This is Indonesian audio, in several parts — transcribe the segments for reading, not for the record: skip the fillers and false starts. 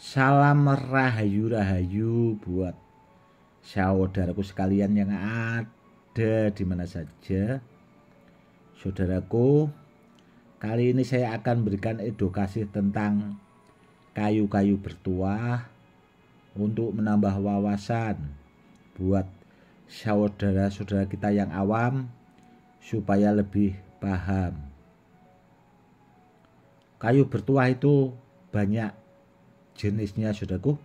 Salam rahayu-rahayu buat saudaraku sekalian yang ada di mana saja. Saudaraku, kali ini saya akan berikan edukasi tentang kayu-kayu bertuah untuk menambah wawasan buat saudara-saudara kita yang awam supaya lebih paham. Kayu bertuah itu banyak jenisnya, saudaraku.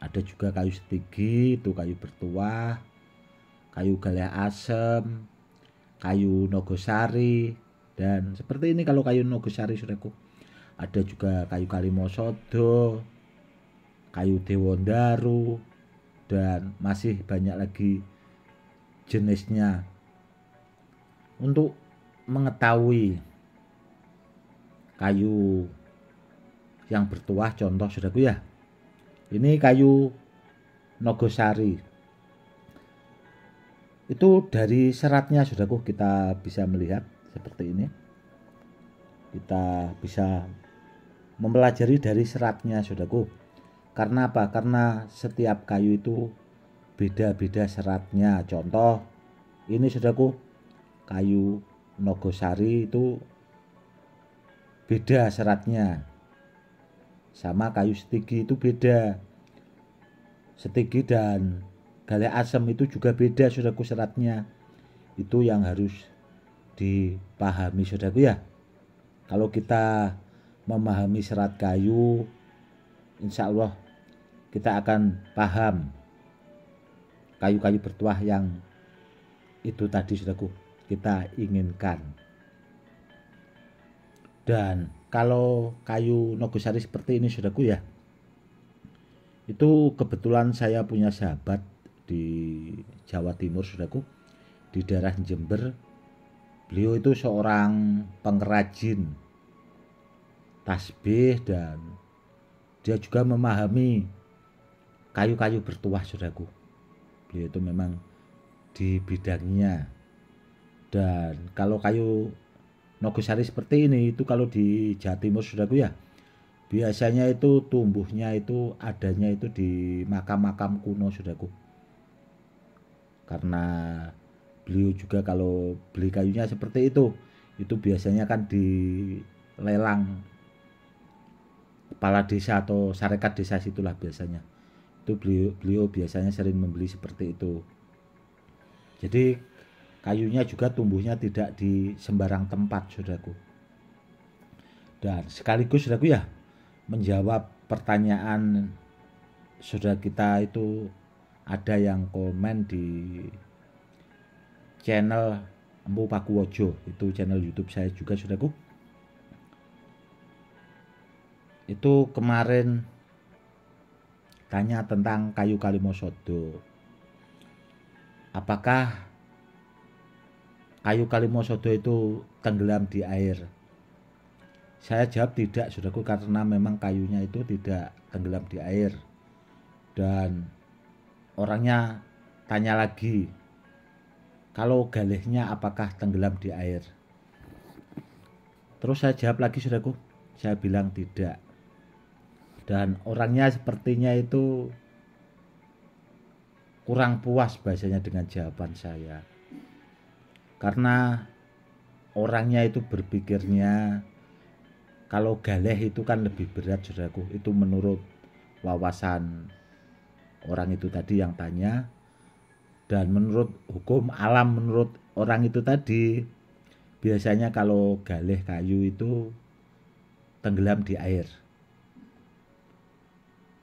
Ada juga kayu setigi, itu kayu bertuah, kayu galih asem, kayu nogosari, dan seperti ini kalau kayu nogosari, saudaraku. Ada juga kayu kalimosodo, kayu dewondaru, dan masih banyak lagi jenisnya. Untuk mengetahui kayu yang bertuah, contoh saudaraku ya, ini kayu nogosari. Itu dari seratnya saudaraku kita bisa melihat seperti ini. Kita bisa mempelajari dari seratnya saudaraku. Karena apa? Karena setiap kayu itu beda-beda seratnya. Contoh ini saudaraku, kayu nogosari itu beda seratnya. Sama kayu setigi itu beda. Setigi dan galih asem itu juga beda saudaraku seratnya. Itu yang harus dipahami saudaraku ya. Kalau kita memahami serat kayu, insya Allah kita akan paham kayu-kayu bertuah yang itu tadi saudaraku kita inginkan. Dan kalau kayu nogosari seperti ini saudaraku ya, itu kebetulan saya punya sahabat di Jawa Timur saudaraku, di daerah Jember. Beliau itu seorang pengrajin tasbih dan dia juga memahami kayu-kayu bertuah saudaraku. Beliau itu memang di bidangnya. Dan kalau kayu nogosari seperti ini itu kalau di Jawa Timur saudaraku ya, biasanya itu tumbuhnya itu adanya itu di makam-makam kuno saudaraku. Karena beliau juga kalau beli kayunya seperti itu biasanya kan dilelang kepala desa atau sarekat desa situlah biasanya. Itu beliau biasanya sering membeli seperti itu. Jadi kayunya juga tumbuhnya tidak di sembarang tempat saudaraku. Dan sekaligus saudaraku ya, menjawab pertanyaan saudara kita itu, ada yang komen di channel Empu Pakuwojo, itu channel YouTube saya juga saudaraku. Itu kemarin tanya tentang kayu kalimosodo. Apakah kayu kalimosodo itu tenggelam di air? Saya jawab tidak saudaraku, karena memang kayunya itu tidak tenggelam di air. Dan orangnya tanya lagi, kalau galihnya apakah tenggelam di air? Terus saya jawab lagi saudaraku, saya bilang tidak. Dan orangnya sepertinya itu kurang puas bahasanya dengan jawaban saya. Karena orangnya itu berpikirnya kalau galih itu kan lebih berat saudaraku. Itu menurut wawasan orang itu tadi yang tanya. Dan menurut hukum alam, menurut orang itu tadi, biasanya kalau galih kayu itu tenggelam di air.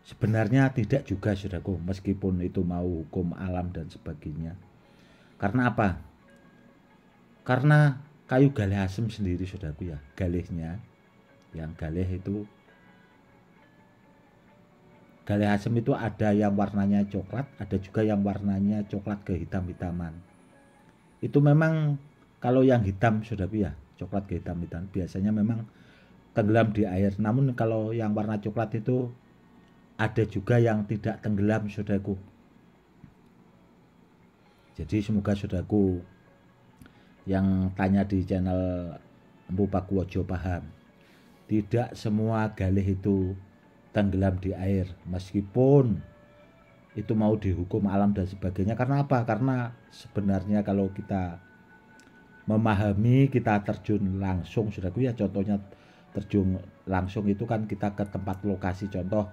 Sebenarnya tidak juga saudaraku, meskipun itu mau hukum alam dan sebagainya. Karena apa? Karena kayu galih asem sendiri saudaraku ya, galihnya, yang galih itu, galih asem itu ada yang warnanya coklat, ada juga yang warnanya coklat kehitam-hitaman. Itu memang kalau yang hitam saudaraku ya, coklat kehitam-hitaman, biasanya memang tenggelam di air. Namun kalau yang warna coklat itu ada juga yang tidak tenggelam saudaraku. Jadi semoga saudaraku yang tanya di channel Empu Pakuwojo paham. Tidak semua galih itu tenggelam di air, meskipun itu mau dihukum alam dan sebagainya. Karena apa? Karena sebenarnya kalau kita memahami, kita terjun langsung, saudaraku ya, contohnya terjun langsung itu kan kita ke tempat lokasi, contoh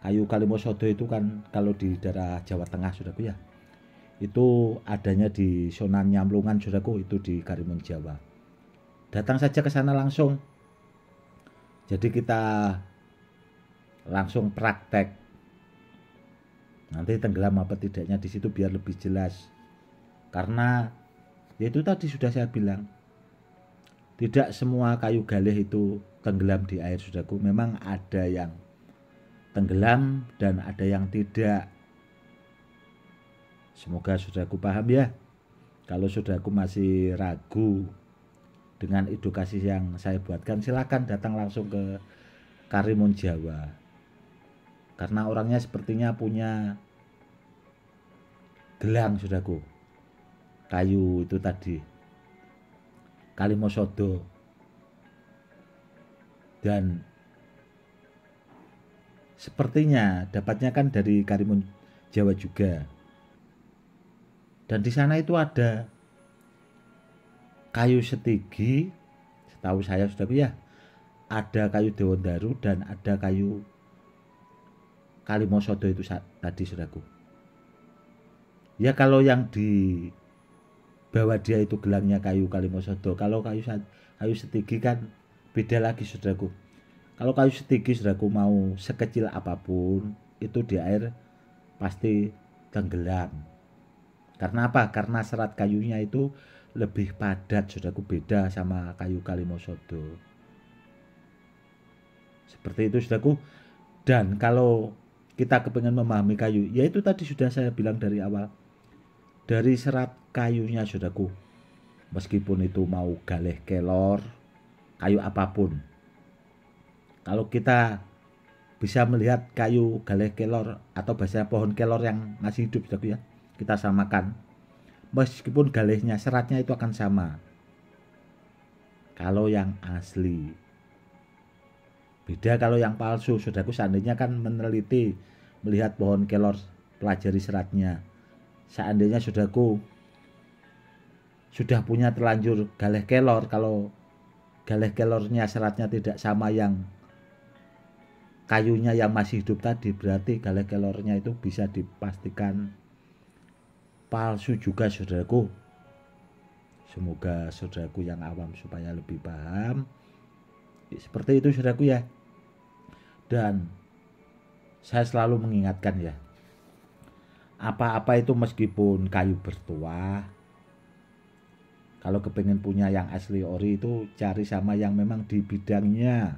kayu Kalimosodo itu kan kalau di daerah Jawa Tengah, saudaraku ya, itu adanya di Sunan Nyamlungan, saudaraku, itu di Karimun Jawa. Datang saja ke sana langsung, jadi kita langsung praktek nanti tenggelam apa tidaknya di situ biar lebih jelas. Karena ya itu tadi sudah saya bilang, tidak semua kayu galih itu tenggelam di air, saudaraku. Memang ada yang tenggelam dan ada yang tidak. Semoga saudaraku paham ya. Kalau saudaraku masih ragu dengan edukasi yang saya buatkan, silakan datang langsung ke Karimun Jawa. Karena orangnya sepertinya punya gelang, saudaraku, kayu itu tadi Kalimosodo, dan sepertinya dapatnya kan dari Karimun Jawa juga. Dan di sana itu ada kayu setigi, setahu saya, saudaraku ya, ada kayu Dewandaru dan ada kayu Kalimosodo itu tadi, saudaraku. Ya kalau yang di bawah dia itu gelangnya kayu Kalimosodo. Kalau kayu setigi kan beda lagi, saudaraku. Kalau kayu setigi, saudaraku, mau sekecil apapun itu di air pasti tenggelam. Karena apa? Karena serat kayunya itu lebih padat, saudaraku, beda sama kayu Kalimosodo. Seperti itu, saudaraku. Dan kalau kita kepengen memahami kayu, ya itu tadi sudah saya bilang dari awal, dari serat kayunya, saudaraku. Meskipun itu mau galih kelor, kayu apapun, kalau kita bisa melihat kayu galih kelor atau bahasa pohon kelor yang masih hidup, saudaraku ya, kita samakan, meskipun galihnya, seratnya itu akan sama. Kalau yang asli beda kalau yang palsu, saudaraku. Seandainya kan meneliti, melihat pohon kelor, pelajari seratnya. Seandainya saudaraku sudah punya terlanjur galih kelor, kalau galih kelornya seratnya tidak sama yang kayunya yang masih hidup tadi, berarti galih kelornya itu bisa dipastikan palsu juga, saudaraku. Semoga saudaraku yang awam supaya lebih paham. Seperti itu, saudaraku ya. Dan saya selalu mengingatkan ya, apa-apa itu meskipun kayu bertuah, kalau kepengen punya yang asli ori itu cari sama yang memang di bidangnya,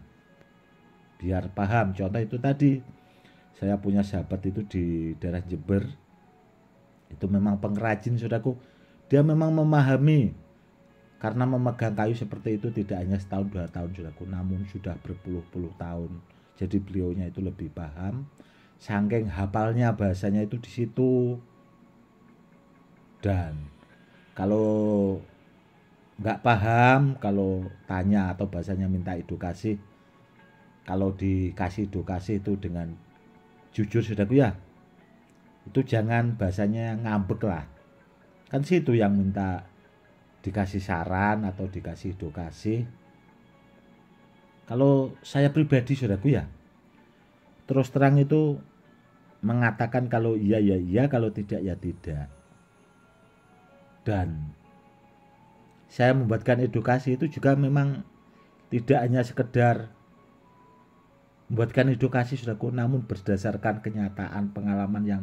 biar paham. Contoh itu tadi, saya punya sahabat itu di daerah Jember, itu memang pengrajin, saudaraku. Dia memang memahami. Karena memegang kayu seperti itu tidak hanya setahun 2 tahun, saudaraku, namun sudah berpuluh-puluh tahun. Jadi beliaunya itu lebih paham, saking hafalnya bahasanya itu di situ. Dan kalau nggak paham, kalau tanya atau bahasanya minta edukasi, kalau dikasih edukasi itu dengan jujur, saudaraku ya, itu jangan bahasanya ngambek lah. Kan situ yang minta dikasih saran atau dikasih edukasi. Kalau saya pribadi, saudaraku ya, terus terang itu mengatakan kalau iya ya iya, kalau tidak ya tidak. Dan saya membuatkan edukasi itu juga memang tidak hanya sekedar membuatkan edukasi, saudaraku, namun berdasarkan kenyataan pengalaman yang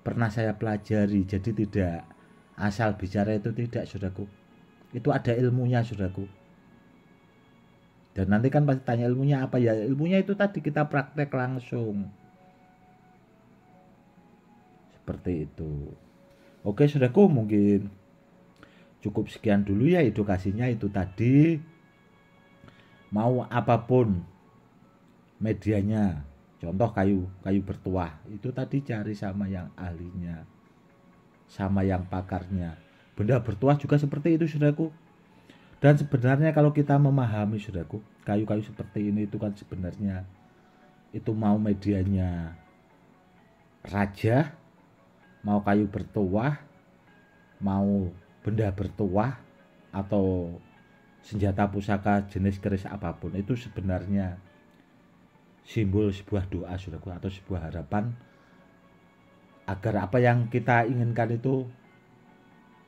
pernah saya pelajari. Jadi tidak asal bicara, itu tidak, saudaraku. Itu ada ilmunya, saudaraku. Dan nanti kan pasti tanya ilmunya apa, ya ilmunya itu tadi kita praktek langsung. Seperti itu. Oke, saudaraku, mungkin cukup sekian dulu ya edukasinya itu tadi. Mau apapun medianya, contoh kayu bertuah, itu tadi cari sama yang ahlinya, sama yang pakarnya. Benda bertuah juga seperti itu, saudaraku. Dan sebenarnya kalau kita memahami, saudaraku, kayu-kayu seperti ini itu kan sebenarnya itu mau medianya raja, mau kayu bertuah, mau benda bertuah, atau senjata pusaka jenis keris apapun, itu sebenarnya simbol sebuah doa, saudaraku, atau sebuah harapan agar apa yang kita inginkan itu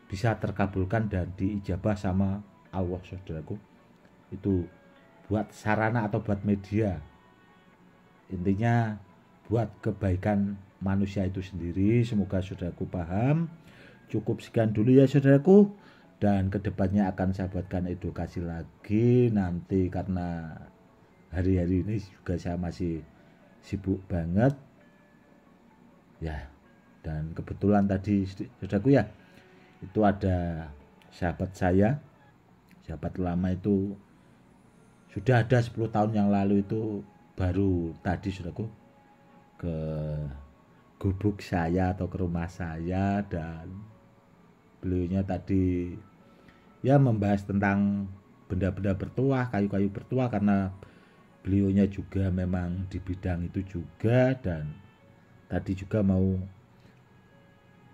bisa terkabulkan dan diijabah sama Allah, saudaraku. Itu buat sarana atau buat media, intinya buat kebaikan manusia itu sendiri. Semoga saudaraku paham. Cukup sekian dulu ya saudaraku, dan kedepannya akan saya buatkan edukasi lagi nanti, karena hari-hari ini juga saya masih sibuk banget ya. Dan kebetulan tadi saudaraku ya, itu ada sahabat saya, sahabat lama itu sudah ada 10 tahun yang lalu, itu baru tadi saudaraku ke gubuk saya atau ke rumah saya, dan beliaunya tadi ya membahas tentang benda-benda bertuah, kayu-kayu bertuah, karena beliaunya juga memang di bidang itu juga. Dan tadi juga mau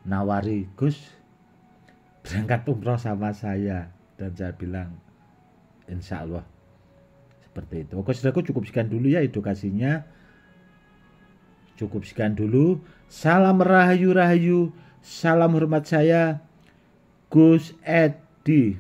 nawari, Gus berangkat umroh sama saya, dan saya bilang insya Allah seperti itu. Oke saudaraku, cukup sekian dulu ya edukasinya, cukup sekian dulu. Salam rahayu rahayu, salam hormat saya Gus Edi.